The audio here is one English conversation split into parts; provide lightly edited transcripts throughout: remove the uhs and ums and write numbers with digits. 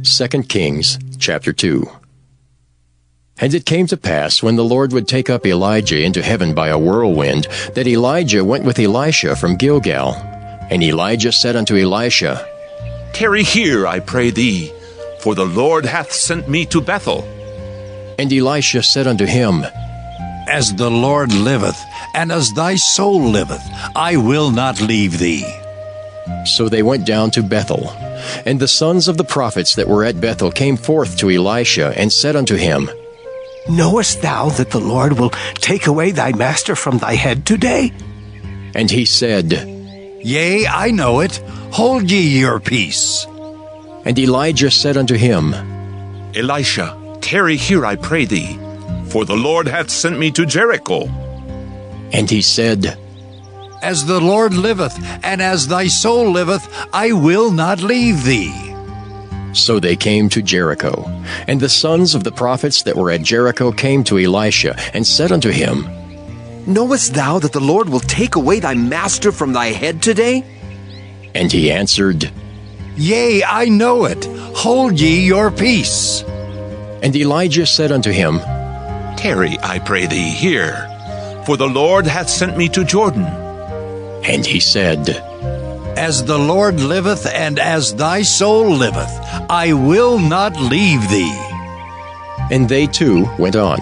2 Kings chapter 2. And it came to pass, when the Lord would take up Elijah into heaven by a whirlwind, that Elijah went with Elisha from Gilgal. And Elijah said unto Elisha, Tarry here, I pray thee, for the Lord hath sent me to Bethel. And Elisha said unto him, As the Lord liveth, and as thy soul liveth, I will not leave thee. So they went down to Bethel. And the sons of the prophets that were at Bethel came forth to Elisha, and said unto him, Knowest thou that the Lord will take away thy master from thy head today? And he said, Yea, I know it. Hold ye your peace. And Elijah said unto him, Elisha, tarry here, I pray thee, for the Lord hath sent me to Jericho. And he said, As the Lord liveth, and as thy soul liveth, I will not leave thee. So they came to Jericho. And the sons of the prophets that were at Jericho came to Elisha, and said unto him, Knowest thou that the Lord will take away thy master from thy head today? And he answered, Yea, I know it. Hold ye your peace. And Elijah said unto him, Tarry, I pray thee, here, for the Lord hath sent me to Jordan. And he said, As the Lord liveth, and as thy soul liveth, I will not leave thee. And they too went on.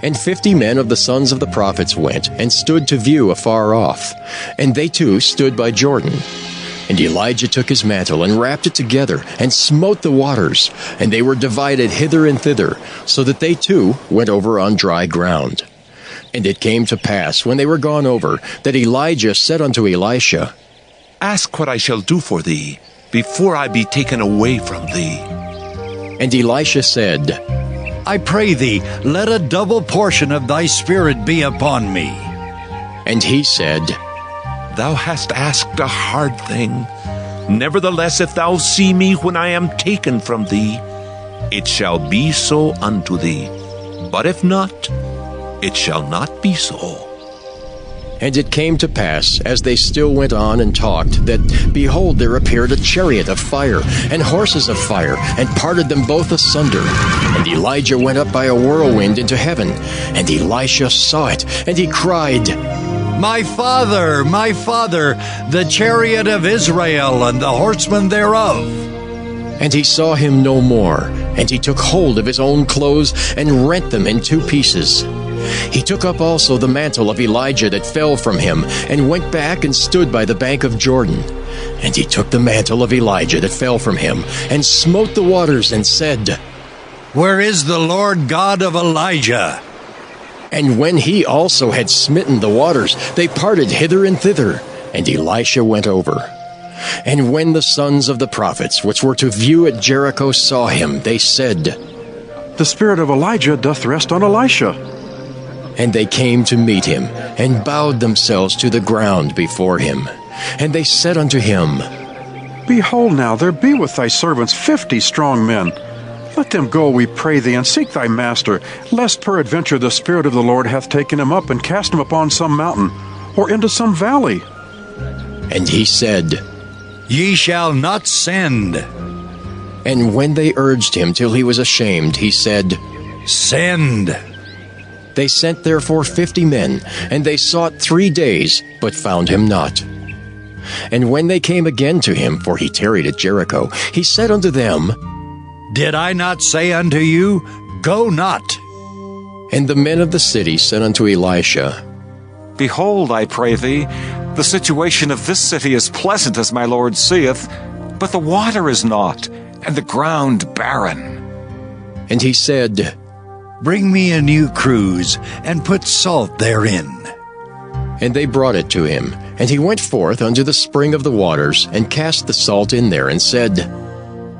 And 50 men of the sons of the prophets went, and stood to view afar off. And they too stood by Jordan. And Elijah took his mantle, and wrapped it together, and smote the waters, and they were divided hither and thither, so that they too went over on dry ground. And it came to pass, when they were gone over, that Elijah said unto Elisha, Ask what I shall do for thee, before I be taken away from thee. And Elisha said, I pray thee, let a double portion of thy spirit be upon me. And he said, Thou hast asked a hard thing. Nevertheless, if thou see me when I am taken from thee, it shall be so unto thee. But if not, it shall not be so. And it came to pass, as they still went on and talked, that, behold, there appeared a chariot of fire, and horses of fire, and parted them both asunder. And Elijah went up by a whirlwind into heaven. And Elisha saw it, and he cried, My father, the chariot of Israel, and the horsemen thereof. And he saw him no more. And he took hold of his own clothes, and rent them in 2 pieces. He took up also the mantle of Elijah that fell from him, and went back and stood by the bank of Jordan. And he took the mantle of Elijah that fell from him, and smote the waters, and said, Where is the Lord God of Elijah? And when he also had smitten the waters, they parted hither and thither, and Elisha went over. And when the sons of the prophets, which were to view at Jericho, saw him, they said, The spirit of Elijah doth rest on Elisha. And they came to meet him, and bowed themselves to the ground before him. And they said unto him, Behold now, there be with thy servants 50 strong men. Let them go, we pray thee, and seek thy master, lest peradventure the Spirit of the Lord hath taken him up, and cast him upon some mountain, or into some valley. And he said, Ye shall not send. And when they urged him till he was ashamed, he said, Send. They sent therefore 50 men, and they sought 3 days, but found him not. And when they came again to him, for he tarried at Jericho, he said unto them, Did I not say unto you, Go not? And the men of the city said unto Elisha, Behold, I pray thee, the situation of this city is pleasant as my Lord seeth, but the water is not, and the ground barren. And he said, Bring me a new cruse, and put salt therein. And they brought it to him. And he went forth unto the spring of the waters, and cast the salt in there, and said,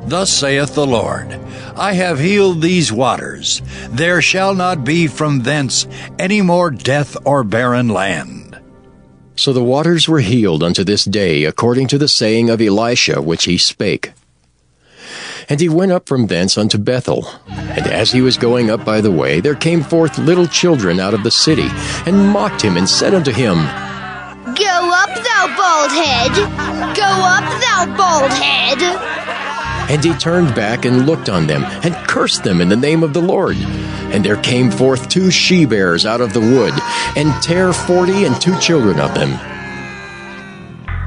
Thus saith the Lord, I have healed these waters. There shall not be from thence any more death or barren land. So the waters were healed unto this day, according to the saying of Elisha which he spake. And he went up from thence unto Bethel. And as he was going up by the way, there came forth little children out of the city, and mocked him, and said unto him, Go up, thou bald head! Go up, thou bald head! And he turned back and looked on them, and cursed them in the name of the Lord. And there came forth 2 she-bears out of the wood, and tare 40 and 2 children of them.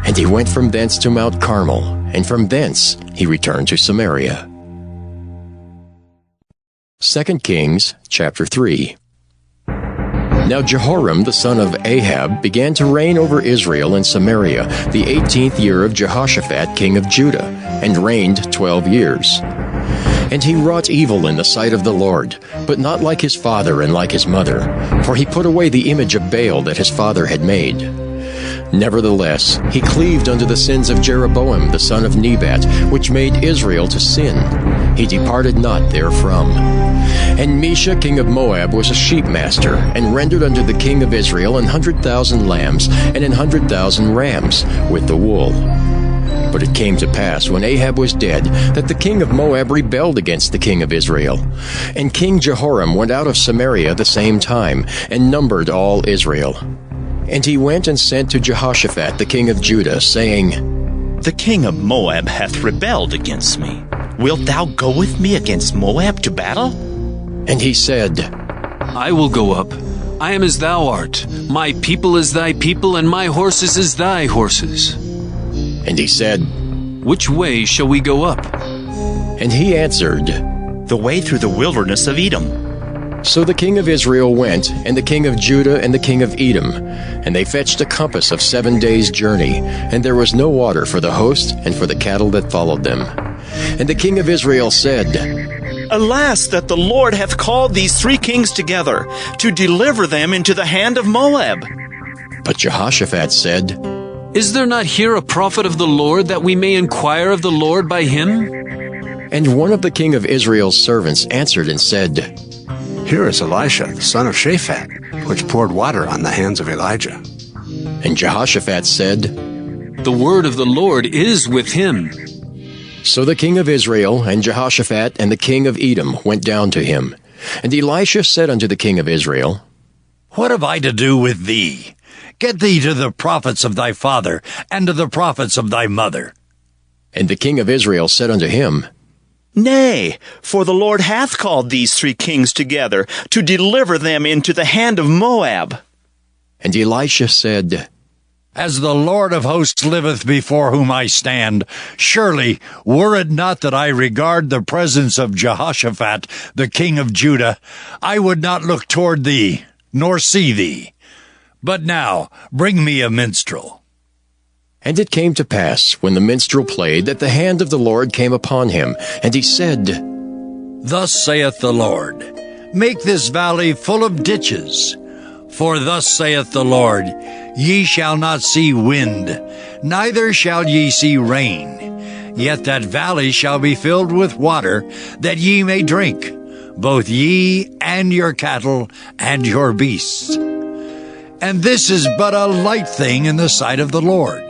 And he went from thence to Mount Carmel, and from thence he returned to Samaria. 2 Kings chapter 3. Now Jehoram the son of Ahab began to reign over Israel and Samaria the 18th year of Jehoshaphat king of Judah, and reigned 12 years. And he wrought evil in the sight of the Lord, but not like his father and like his mother, for he put away the image of Baal that his father had made. Nevertheless, he cleaved unto the sins of Jeroboam the son of Nebat, which made Israel to sin. He departed not therefrom. And Mesha king of Moab was a sheepmaster, and rendered unto the king of Israel 100,000 lambs and 100,000 rams with the wool. But it came to pass, when Ahab was dead, that the king of Moab rebelled against the king of Israel. And King Jehoram went out of Samaria the same time, and numbered all Israel. And he went and sent to Jehoshaphat the king of Judah, saying, The king of Moab hath rebelled against me. Wilt thou go with me against Moab to battle? And he said, I will go up. I am as thou art. My people is thy people, and my horses as thy horses. And he said, Which way shall we go up? And he answered, The way through the wilderness of Edom. So the king of Israel went, and the king of Judah and the king of Edom, and they fetched a compass of 7 days' journey, and there was no water for the host and for the cattle that followed them. And the king of Israel said, Alas, that the Lord hath called these 3 kings together, to deliver them into the hand of Moab. But Jehoshaphat said, Is there not here a prophet of the Lord, that we may inquire of the Lord by him? And one of the king of Israel's servants answered and said, Here is Elisha, the son of Shaphat, which poured water on the hands of Elijah. And Jehoshaphat said, The word of the Lord is with him. So the king of Israel and Jehoshaphat and the king of Edom went down to him. And Elisha said unto the king of Israel, What have I to do with thee? Get thee to the prophets of thy father, and to the prophets of thy mother. And the king of Israel said unto him, Nay, for the Lord hath called these 3 kings together, to deliver them into the hand of Moab. And Elisha said, As the Lord of hosts liveth before whom I stand, surely, were it not that I regard the presence of Jehoshaphat, the king of Judah, I would not look toward thee, nor see thee. But now, bring me a minstrel. And it came to pass, when the minstrel played, that the hand of the Lord came upon him, and he said, Thus saith the Lord, Make this valley full of ditches. For thus saith the Lord, Ye shall not see wind, neither shall ye see rain. Yet that valley shall be filled with water, that ye may drink, both ye and your cattle and your beasts. And this is but a light thing in the sight of the Lord.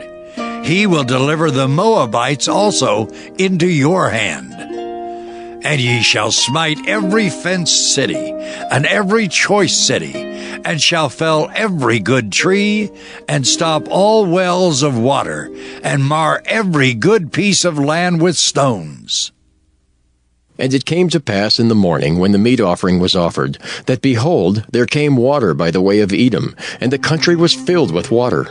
He will deliver the Moabites also into your hand. And ye shall smite every fenced city, and every choice city, and shall fell every good tree, and stop all wells of water, and mar every good piece of land with stones. And it came to pass in the morning, when the meat offering was offered, that, behold, there came water by the way of Edom, and the country was filled with water.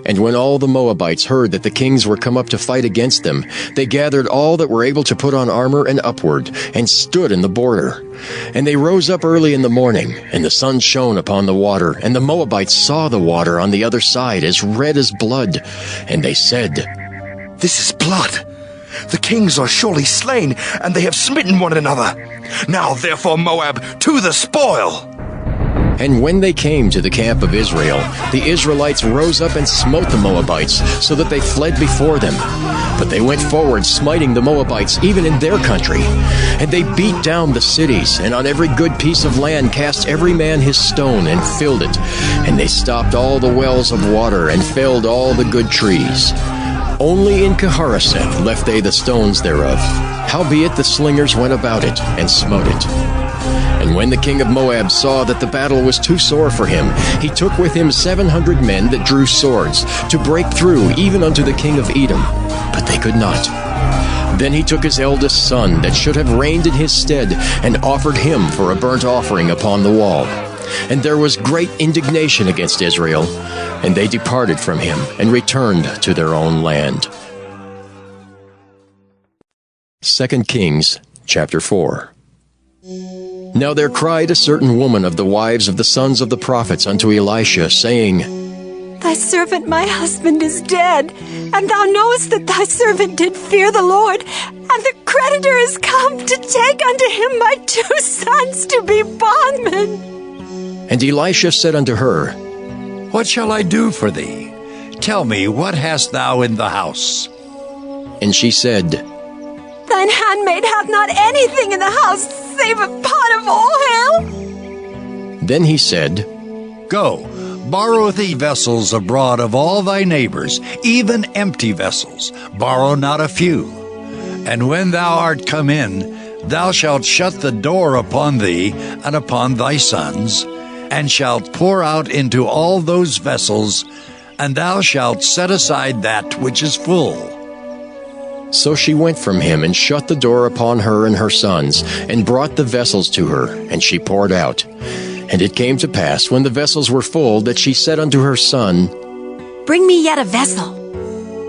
And when all the Moabites heard that the kings were come up to fight against them, they gathered all that were able to put on armor and upward, and stood in the border. And they rose up early in the morning, and the sun shone upon the water, and the Moabites saw the water on the other side as red as blood. And they said, This is blood. The kings are surely slain, and they have smitten one another. Now therefore, Moab, to the spoil! And when they came to the camp of Israel, the Israelites rose up and smote the Moabites, so that they fled before them. But they went forward, smiting the Moabites, even in their country. And they beat down the cities, and on every good piece of land cast every man his stone, and filled it. And they stopped all the wells of water, and felled all the good trees. Only in Keharaseth left they the stones thereof. Howbeit the slingers went about it, and smote it. And when the king of Moab saw that the battle was too sore for him, he took with him 700 men that drew swords, to break through even unto the king of Edom. But they could not. Then he took his eldest son that should have reigned in his stead, and offered him for a burnt offering upon the wall. And there was great indignation against Israel, and they departed from him, and returned to their own land. 2 Kings chapter 4. Now there cried a certain woman of the wives of the sons of the prophets unto Elisha, saying, Thy servant my husband is dead, and thou knowest that thy servant did fear the Lord, and the creditor is come to take unto him my 2 sons to be bondmen. And Elisha said unto her, What shall I do for thee? Tell me, what hast thou in the house? And she said, Thine handmaid hath not anything in the house save a pot of oil. Then he said, Go, borrow thee vessels abroad of all thy neighbors, even empty vessels. Borrow not a few. And when thou art come in, thou shalt shut the door upon thee and upon thy sons, and shalt pour out into all those vessels, and thou shalt set aside that which is full. So she went from him, and shut the door upon her and her sons, and brought the vessels to her, and she poured out. And it came to pass, when the vessels were full, that she said unto her son, Bring me yet a vessel.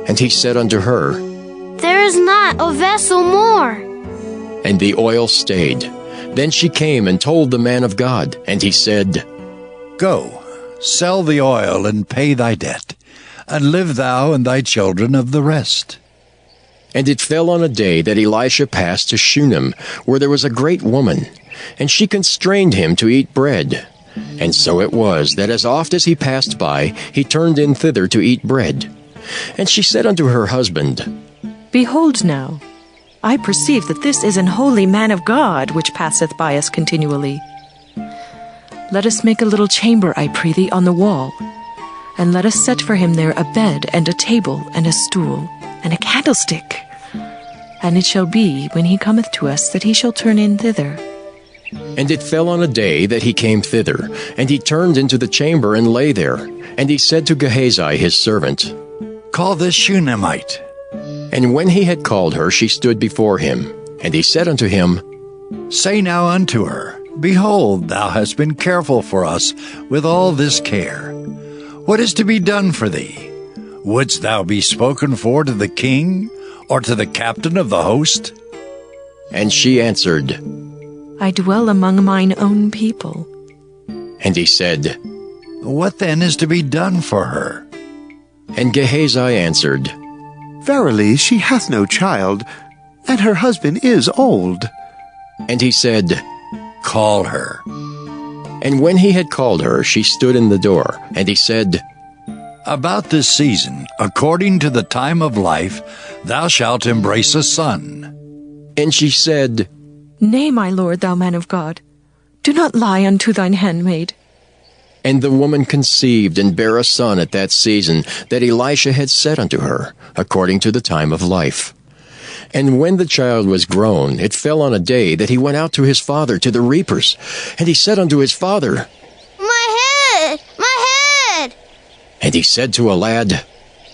And he said unto her, There is not a vessel more. And the oil stayed. Then she came and told the man of God, and he said, Go, sell the oil and pay thy debt, and live thou and thy children of the rest. And it fell on a day that Elisha passed to Shunem, where there was a great woman, and she constrained him to eat bread. And so it was, that as oft as he passed by, he turned in thither to eat bread. And she said unto her husband, Behold now, I perceive that this is an holy man of God, which passeth by us continually. Let us make a little chamber, I pray thee, on the wall, and let us set for him there a bed, and a table, and a stool, and a candlestick. And it shall be, when he cometh to us, that he shall turn in thither. And it fell on a day that he came thither, and he turned into the chamber and lay there. And he said to Gehazi his servant, Call this Shunammite. And when he had called her, she stood before him. And he said unto him, Say now unto her, Behold, thou hast been careful for us with all this care. What is to be done for thee? Wouldst thou be spoken for to the king, or to the captain of the host? And she answered, I dwell among mine own people. And he said, What then is to be done for her? And Gehazi answered, Verily she hath no child, and her husband is old. And he said, Call her. And when he had called her, she stood in the door. And he said, About this season, according to the time of life, thou shalt embrace a son. And she said, Nay, my lord, thou man of God, do not lie unto thine handmaid. And the woman conceived and bare a son at that season that Elisha had said unto her, according to the time of life. And when the child was grown, it fell on a day that he went out to his father to the reapers. And he said unto his father, My head! My head! And he said to a lad,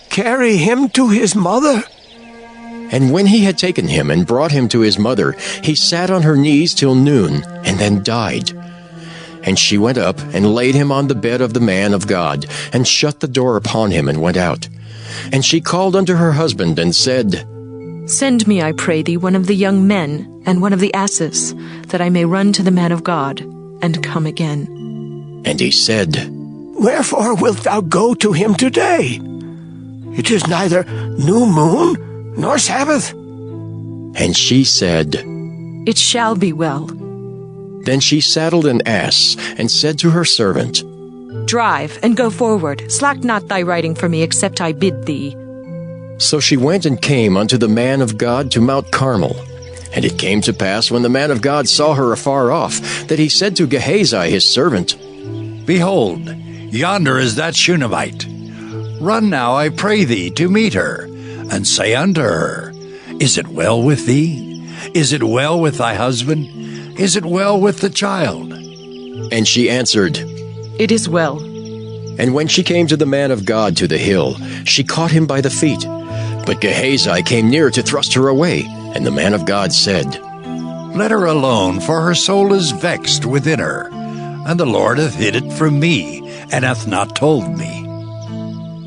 Carry him to his mother. And when he had taken him and brought him to his mother, he sat on her knees till noon, and then died. And she went up and laid him on the bed of the man of God, and shut the door upon him, and went out. And she called unto her husband, and said, Send me, I pray thee, one of the young men, and one of the asses, that I may run to the man of God, and come again. And he said, Wherefore wilt thou go to him today? It is neither new moon, nor Sabbath. And she said, It shall be well. Then she saddled an ass, and said to her servant, Drive, and go forward. Slack not thy riding for me, except I bid thee. So she went and came unto the man of God to Mount Carmel. And it came to pass, when the man of God saw her afar off, that he said to Gehazi his servant, Behold, yonder is that Shunammite. Run now, I pray thee, to meet her, and say unto her, Is it well with thee? Is it well with thy husband? Is it well with the child? And she answered, It is well. And when she came to the man of God to the hill, she caught him by the feet. But Gehazi came near to thrust her away. And the man of God said, Let her alone, for her soul is vexed within her, and the Lord hath hid it from me, and hath not told me.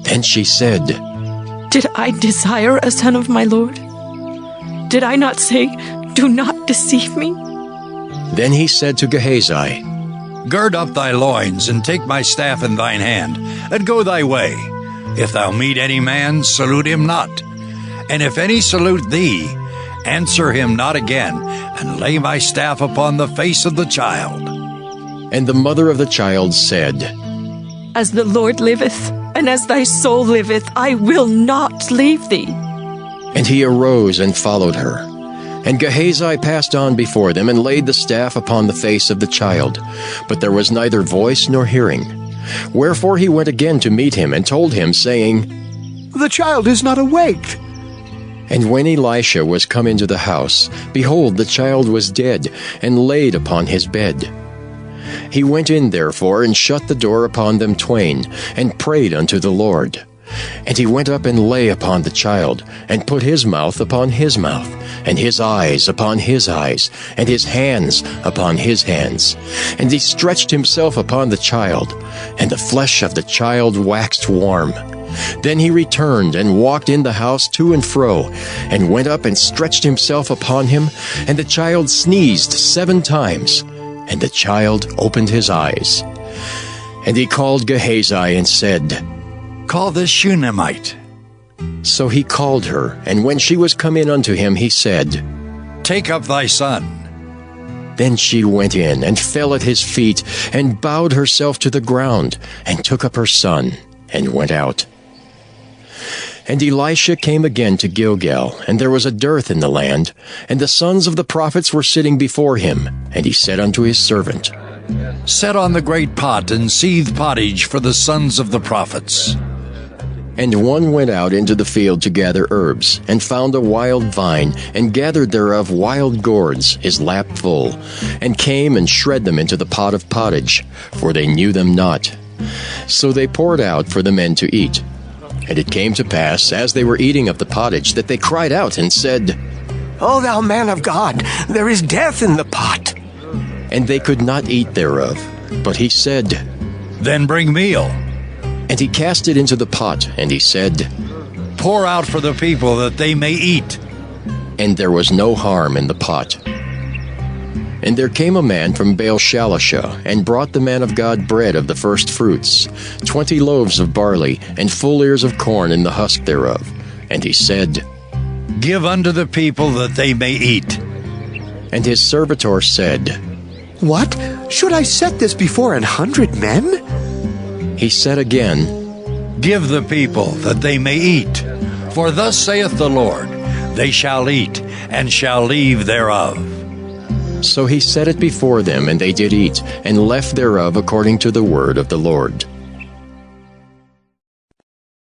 Then she said, Did I desire a son of my Lord? Did I not say, Do not deceive me? Then he said to Gehazi, Gird up thy loins, and take my staff in thine hand, and go thy way. If thou meet any man, salute him not. And if any salute thee, answer him not again, and lay my staff upon the face of the child. And the mother of the child said, As the Lord liveth, and as thy soul liveth, I will not leave thee. And he arose and followed her. And Gehazi passed on before them, and laid the staff upon the face of the child. But there was neither voice nor hearing. Wherefore he went again to meet him, and told him, saying, The child is not awaked. And when Elisha was come into the house, behold, the child was dead, and laid upon his bed. He went in therefore, and shut the door upon them twain, and prayed unto the Lord. And he went up and lay upon the child, and put his mouth upon his mouth, and his eyes upon his eyes, and his hands upon his hands. And he stretched himself upon the child, and the flesh of the child waxed warm. Then he returned and walked in the house to and fro, and went up and stretched himself upon him, and the child sneezed 7 times, and the child opened his eyes. And he called Gehazi and said, Call this Shunammite. So he called her, and when she was come in unto him, he said, Take up thy son. Then she went in, and fell at his feet, and bowed herself to the ground, and took up her son, and went out. And Elisha came again to Gilgal, and there was a dearth in the land, and the sons of the prophets were sitting before him. And he said unto his servant, Set on the great pot, and seethe pottage for the sons of the prophets. And one went out into the field to gather herbs, and found a wild vine, and gathered thereof wild gourds, his lap full, and came and shred them into the pot of pottage, for they knew them not. So they poured out for the men to eat. And it came to pass, as they were eating of the pottage, that they cried out and said, O thou man of God, there is death in the pot. And they could not eat thereof. But he said, Then bring meal. And he cast it into the pot, and he said, Pour out for the people that they may eat. And there was no harm in the pot. And there came a man from Baal-Shalisha, and brought the man of God bread of the first fruits, 20 loaves of barley, and full ears of corn in the husk thereof. And he said, Give unto the people that they may eat. And his servitor said, What? Should I set this before 100 men? He said again, Give the people that they may eat. For thus saith the Lord, They shall eat, and shall leave thereof. So he set it before them, and they did eat, and left thereof according to the word of the Lord.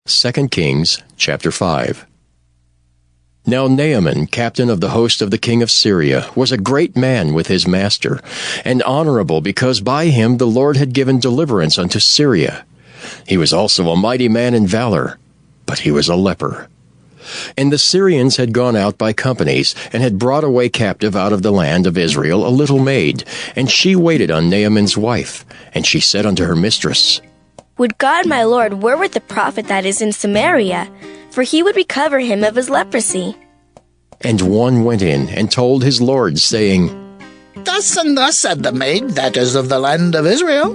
2 Kings chapter 5. Now Naaman, captain of the host of the king of Syria, was a great man with his master, and honorable, because by him the Lord had given deliverance unto Syria. He was also a mighty man in valor, but he was a leper. And the Syrians had gone out by companies, and had brought away captive out of the land of Israel a little maid, and she waited on Naaman's wife. And she said unto her mistress, Would God my Lord were with the prophet that is in Samaria, for he would recover him of his leprosy. And one went in and told his lord, saying, Thus and thus said the maid that is of the land of Israel.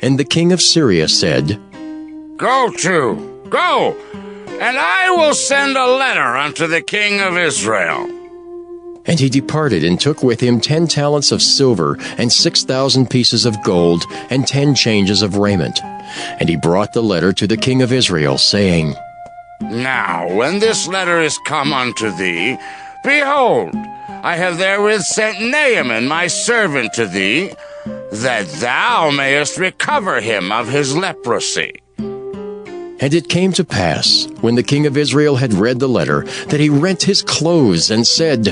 And the king of Syria said, Go, and I will send a letter unto the king of Israel. And he departed, and took with him 10 talents of silver, and 6,000 pieces of gold, and 10 changes of raiment. And he brought the letter to the king of Israel, saying, Now, when this letter is come unto thee, behold, I have therewith sent Naaman my servant to thee, that thou mayest recover him of his leprosy. And it came to pass, when the king of Israel had read the letter, that he rent his clothes, and said,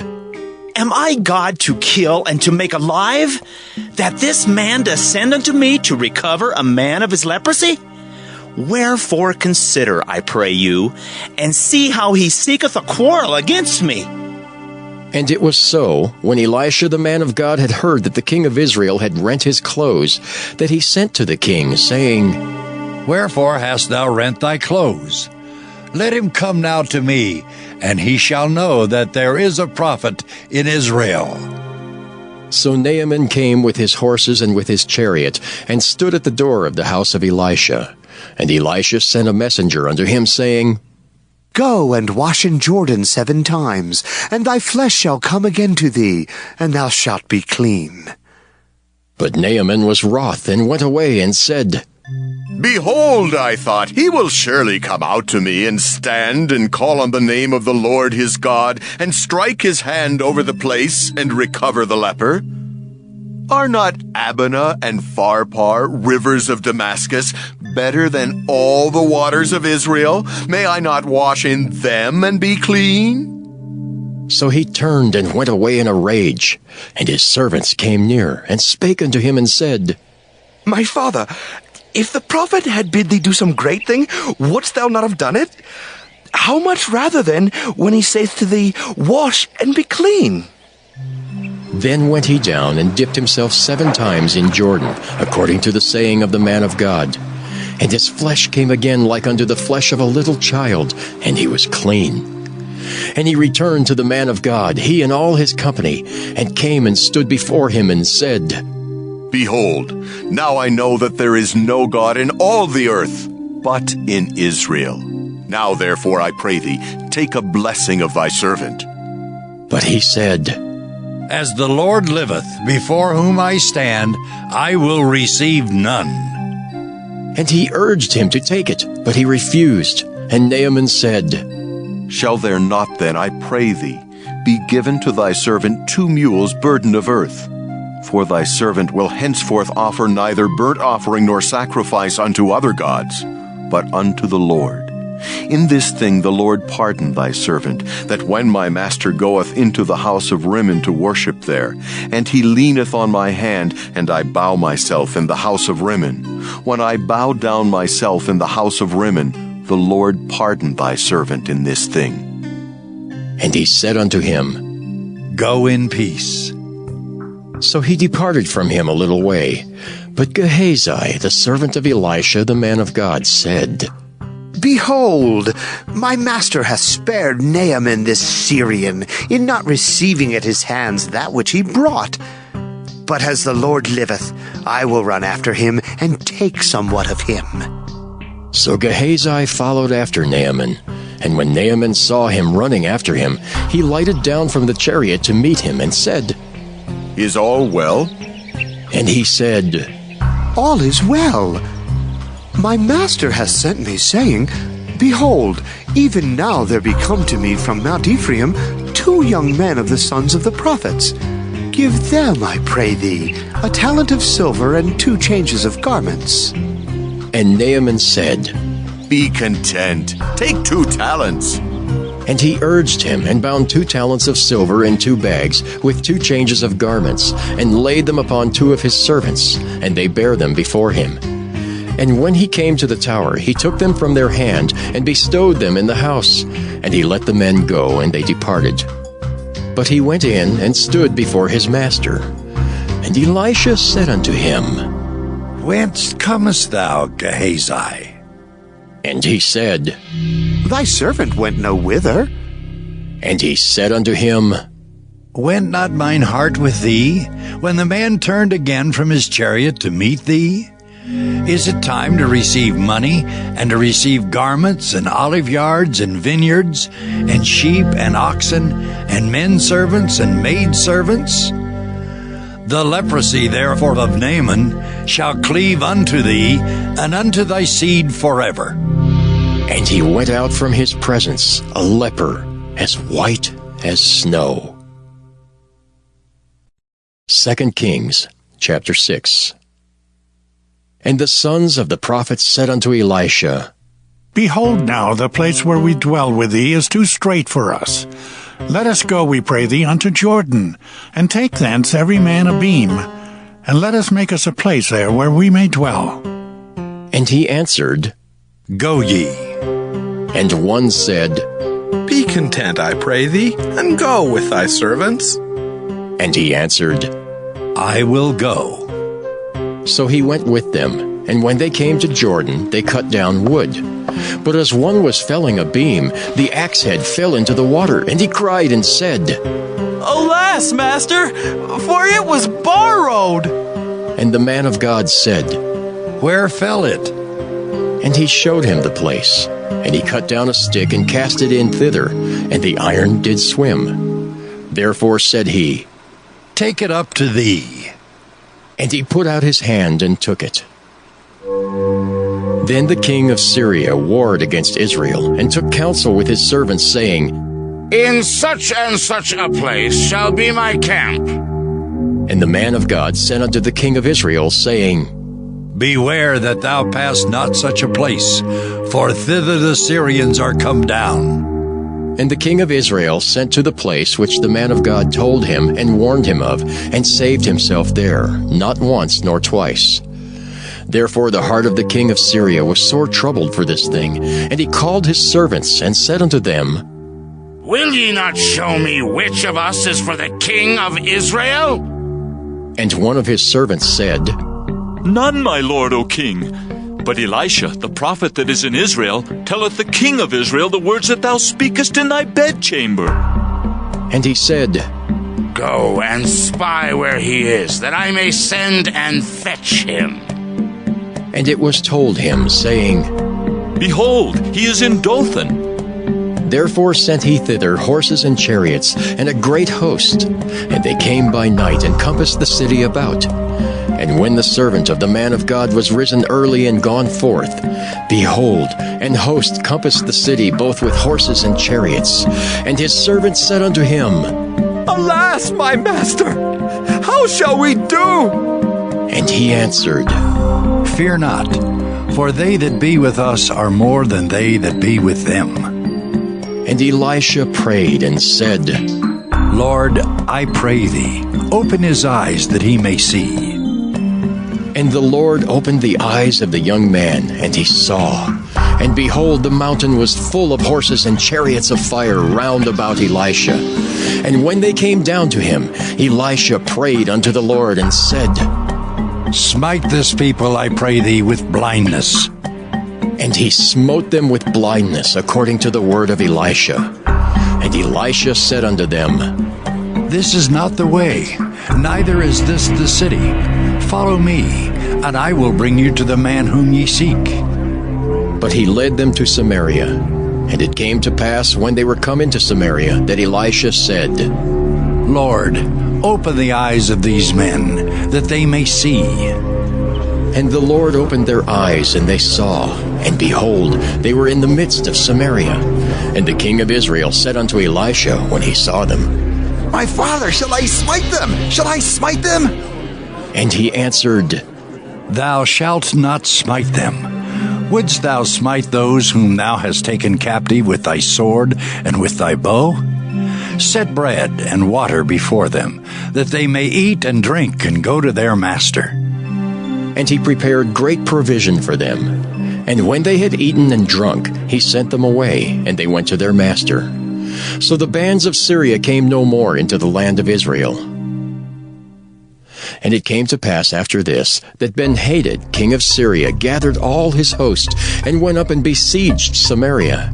Am I God to kill and to make alive, that this man does send unto me to recover a man of his leprosy? Wherefore consider, I pray you, and see how he seeketh a quarrel against me. And it was so, when Elisha the man of God had heard that the king of Israel had rent his clothes, that he sent to the king, saying, Wherefore hast thou rent thy clothes? Let him come now to me, and he shall know that there is a prophet in Israel. So Naaman came with his horses and with his chariot, and stood at the door of the house of Elisha. And Elisha sent a messenger unto him, saying, Go and wash in Jordan 7 times, and thy flesh shall come again to thee, and thou shalt be clean. But Naaman was wroth, and went away, and said, Behold, I thought, he will surely come out to me, and stand, and call on the name of the Lord his God, and strike his hand over the place, and recover the leper. Are not Abana and Pharpar, rivers of Damascus, better than all the waters of Israel? May I not wash in them and be clean? So he turned and went away in a rage. And his servants came near, and spake unto him, and said, My father, if the prophet had bid thee do some great thing, wouldst thou not have done it? How much rather then, when he saith to thee, Wash and be clean? Then went he down and dipped himself 7 times in Jordan, according to the saying of the man of God. And his flesh came again like unto the flesh of a little child, and he was clean. And he returned to the man of God, he and all his company, and came and stood before him, and said, Behold, now I know that there is no God in all the earth, but in Israel. Now therefore, I pray thee, take a blessing of thy servant. But he said, As the Lord liveth, before whom I stand, I will receive none. And he urged him to take it, but he refused. And Naaman said, Shall there not then, I pray thee, be given to thy servant 2 mules burden of earth? For thy servant will henceforth offer neither burnt offering nor sacrifice unto other gods, but unto the Lord. In this thing the Lord pardon thy servant, that when my master goeth into the house of Rimmon to worship there, and he leaneth on my hand, and I bow myself in the house of Rimmon, when I bow down myself in the house of Rimmon, the Lord pardon thy servant in this thing. And he said unto him, Go in peace. So he departed from him a little way. But Gehazi, the servant of Elisha, the man of God, said, Behold, my master hath spared Naaman this Syrian, in not receiving at his hands that which he brought. But as the Lord liveth, I will run after him, and take somewhat of him. So Gehazi followed after Naaman. And when Naaman saw him running after him, he lighted down from the chariot to meet him, and said, Is all well? And he said, All is well. My master hath sent me, saying, Behold, even now there be come to me from Mount Ephraim 2 young men of the sons of the prophets. Give them, I pray thee, a talent of silver and 2 changes of garments. And Naaman said, Be content, take 2 talents. And he urged him, and bound 2 talents of silver in 2 bags, with 2 changes of garments, and laid them upon 2 of his servants, and they bare them before him. And when he came to the tower, he took them from their hand, and bestowed them in the house. And he let the men go, and they departed. But he went in, and stood before his master. And Elisha said unto him, Whence comest thou, Gehazi? And he said, Thy servant went no whither. And he said unto him, Went not mine heart with thee, when the man turned again from his chariot to meet thee? Is it time to receive money, and to receive garments, and olive yards, and vineyards, and sheep, and oxen, and men servants, and maid servants? The leprosy therefore of Naaman shall cleave unto thee, and unto thy seed forever. And he went out from his presence, a leper, as white as snow. 2 Kings, chapter 6. And the sons of the prophets said unto Elisha, Behold now, the place where we dwell with thee is too strait for us. Let us go, we pray thee, unto Jordan, and take thence every man a beam, and let us make us a place there where we may dwell. And he answered, Go ye. And one said, Be content, I pray thee, and go with thy servants. And he answered, I will go. So he went with them, and when they came to Jordan, they cut down wood. But as one was felling a beam, the axe head fell into the water, and he cried and said, Alas, master, for it was borrowed. And the man of God said, Where fell it? And he showed him the place. And he cut down a stick and cast it in thither, and the iron did swim. Therefore said he, Take it up to thee. And he put out his hand and took it. Then the king of Syria warred against Israel, and took counsel with his servants, saying, In such and such a place shall be my camp. And the man of God sent unto the king of Israel, saying, Beware that thou pass not such a place, for thither the Syrians are come down. And the king of Israel sent to the place which the man of God told him and warned him of, and saved himself there, not once nor twice. Therefore the heart of the king of Syria was sore troubled for this thing, and he called his servants, and said unto them, Will ye not show me which of us is for the king of Israel? And one of his servants said, None, my lord, O king. But Elisha, the prophet that is in Israel, telleth the king of Israel the words that thou speakest in thy bedchamber. And he said, Go and spy where he is, that I may send and fetch him. And it was told him, saying, Behold, he is in Dothan. Therefore sent he thither horses and chariots, and a great host. And they came by night, and compassed the city about. And when the servant of the man of God was risen early and gone forth, behold, an host compassed the city both with horses and chariots. And his servant said unto him, Alas, my master, how shall we do? And he answered, Fear not, for they that be with us are more than they that be with them. And Elisha prayed and said, Lord, I pray thee, open his eyes that he may see. And the Lord opened the eyes of the young man, and he saw. And behold, the mountain was full of horses and chariots of fire round about Elisha. And when they came down to him, Elisha prayed unto the Lord and said, Smite this people, I pray thee, with blindness. And he smote them with blindness, according to the word of Elisha. And Elisha said unto them, This is not the way, neither is this the city. Follow me, and I will bring you to the man whom ye seek. But he led them to Samaria. And it came to pass, when they were come into Samaria, that Elisha said, Lord, open the eyes of these men, that they may see. And the Lord opened their eyes, and they saw. And behold, they were in the midst of Samaria. And the king of Israel said unto Elisha, when he saw them, My father, shall I smite them? Shall I smite them? And he answered, Thou shalt not smite them. Wouldst thou smite those whom thou hast taken captive with thy sword and with thy bow? Set bread and water before them, that they may eat and drink and go to their master. And he prepared great provision for them. And when they had eaten and drunk, he sent them away, and they went to their master. So the bands of Syria came no more into the land of Israel. And it came to pass after this, that Ben-Hadad, king of Syria, gathered all his host, and went up and besieged Samaria.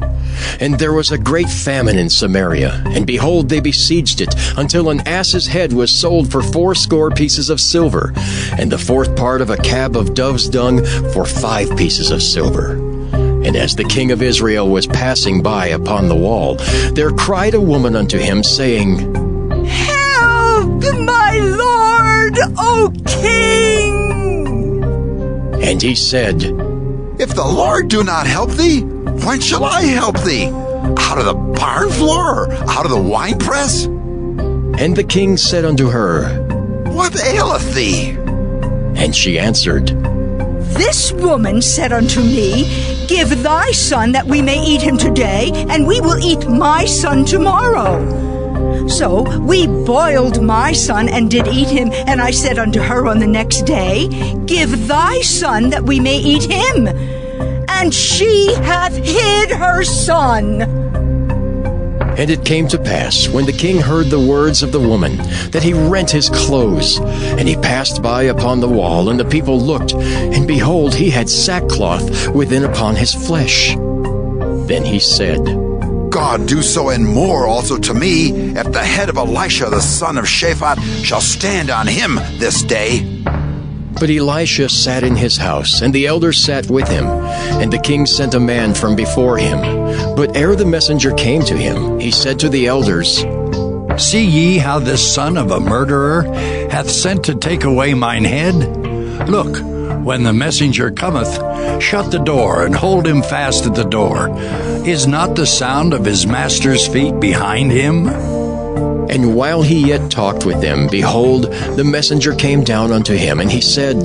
And there was a great famine in Samaria, and behold, they besieged it, until an ass's head was sold for 80 pieces of silver, and the 4th part of a cab of dove's dung for 5 pieces of silver. And as the king of Israel was passing by upon the wall, there cried a woman unto him, saying, Help, my lord, O king! And he said, If the Lord do not help thee, when shall I help thee? Out of the barn floor, or out of the winepress? And the king said unto her, What aileth thee? And she answered, This woman said unto me, Give thy son that we may eat him today, and we will eat my son tomorrow. So we boiled my son and did eat him, and I said unto her on the next day, Give thy son that we may eat him. And she hath hid her son. And it came to pass, when the king heard the words of the woman, that he rent his clothes. And he passed by upon the wall, and the people looked, and behold, he had sackcloth within upon his flesh. Then he said, God do so and more also to me, if the head of Elisha the son of Shaphat shall stand on him this day. But Elisha sat in his house, and the elders sat with him. And the king sent a man from before him. But ere the messenger came to him, he said to the elders, See ye how this son of a murderer hath sent to take away mine head? Look, when the messenger cometh, shut the door, and hold him fast at the door. Is not the sound of his master's feet behind him? And while he yet talked with them, behold, the messenger came down unto him, and he said,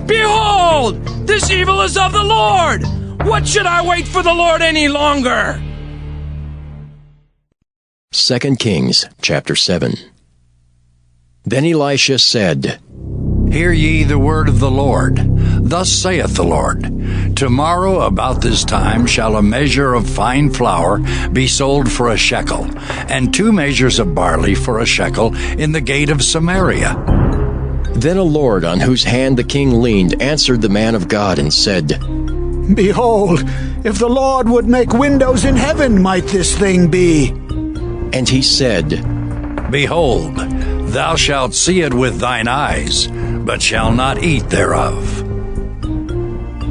Behold, this evil is of the Lord. What should I wait for the Lord any longer? 2 Kings chapter 7. Then Elisha said, Hear ye the word of the Lord. Thus saith the Lord, Tomorrow about this time shall a measure of fine flour be sold for a shekel, and 2 measures of barley for a shekel in the gate of Samaria. Then a lord on whose hand the king leaned answered the man of God and said, Behold, if the Lord would make windows in heaven, might this thing be? And he said, Behold, thou shalt see it with thine eyes, but shall not eat thereof.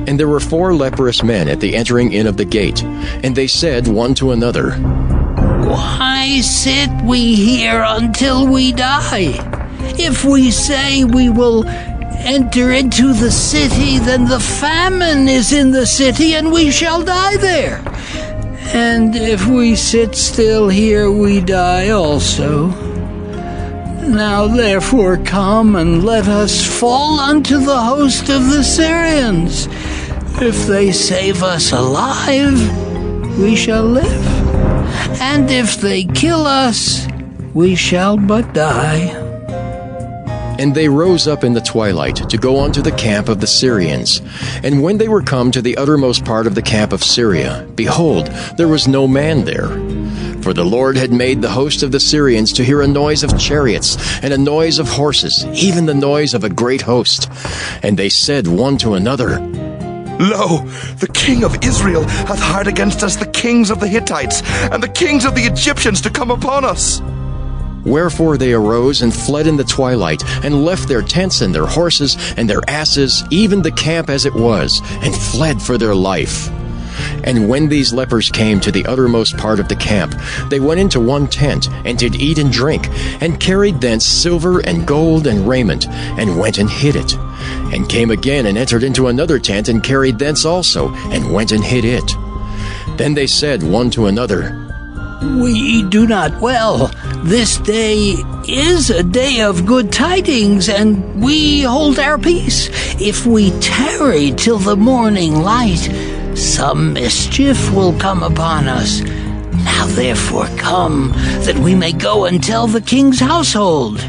And there were 4 leprous men at the entering in of the gate, and they said one to another, Why sit we here until we die? If we say we will enter into the city, then the famine is in the city, and we shall die there. And if we sit still here, we die also. Now therefore come, and let us fall unto the host of the Syrians. If they save us alive, we shall live. And if they kill us, we shall but die. And they rose up in the twilight to go unto the camp of the Syrians. And when they were come to the uttermost part of the camp of Syria, behold, there was no man there. For the Lord had made the host of the Syrians to hear a noise of chariots, and a noise of horses, even the noise of a great host. And they said one to another, Lo, the king of Israel hath hired against us the kings of the Hittites, and the kings of the Egyptians to come upon us. Wherefore they arose and fled in the twilight, and left their tents and their horses and their asses, even the camp as it was, and fled for their life. And when these lepers came to the uttermost part of the camp, they went into one tent, and did eat and drink, and carried thence silver and gold and raiment, and went and hid it. And came again and entered into another tent, and carried thence also, and went and hid it. Then they said one to another, We do not well. This day is a day of good tidings, and we hold our peace. If we tarry till the morning light, some mischief will come upon us. Now therefore come, that we may go and tell the king's household.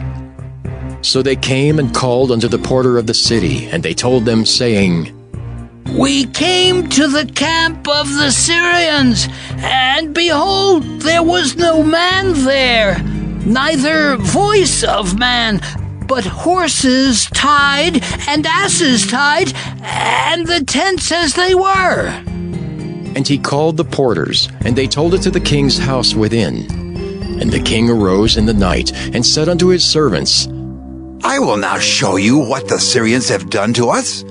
So they came and called unto the porter of the city, and they told them, saying, We came to the camp of the Syrians, and behold, there was no man there, neither voice of man, but horses tied and asses tied, and the tents as they were. And he called the porters, and they told it to the king's house within. And the king arose in the night, and said unto his servants, I will now show you what the Syrians have done to us.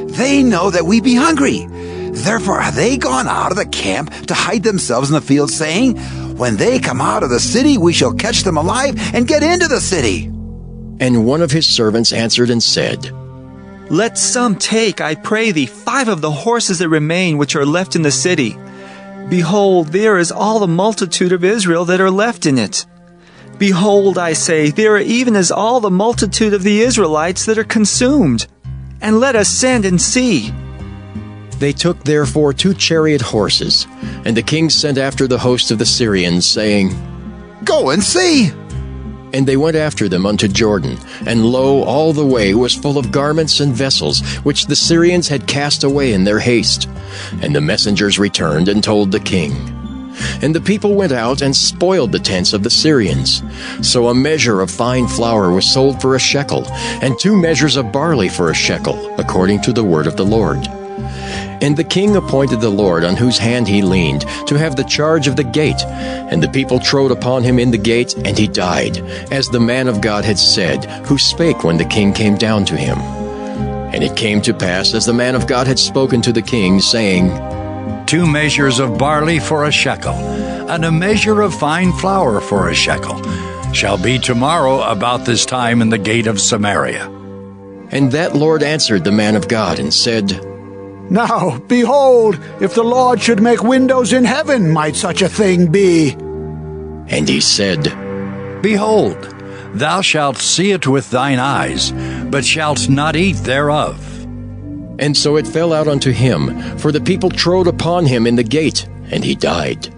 They know that we be hungry. Therefore are they gone out of the camp to hide themselves in the field, saying, When they come out of the city, we shall catch them alive and get into the city. And one of his servants answered and said, Let some take, I pray thee, 5 of the horses that remain which are left in the city. Behold, there is all the multitude of Israel that are left in it. Behold, I say, there are even as all the multitude of the Israelites that are consumed. And let us send and see. They took therefore 2 chariot horses, and the king sent after the host of the Syrians, saying, Go and see. And they went after them unto Jordan, and lo, all the way was full of garments and vessels, which the Syrians had cast away in their haste. And the messengers returned and told the king. And the people went out and spoiled the tents of the Syrians. So a measure of fine flour was sold for a shekel, and 2 measures of barley for a shekel, according to the word of the Lord. And the king appointed the Lord on whose hand he leaned to have the charge of the gate. And the people trode upon him in the gate, and he died, as the man of God had said, who spake when the king came down to him. And it came to pass, as the man of God had spoken to the king, saying, 2 measures of barley for a shekel, and a measure of fine flour for a shekel, shall be tomorrow about this time in the gate of Samaria. And that Lord answered the man of God, and said, Now, behold, if the Lord should make windows in heaven, might such a thing be? And he said, Behold, thou shalt see it with thine eyes, but shalt not eat thereof. And so it fell out unto him, for the people trode upon him in the gate, and he died.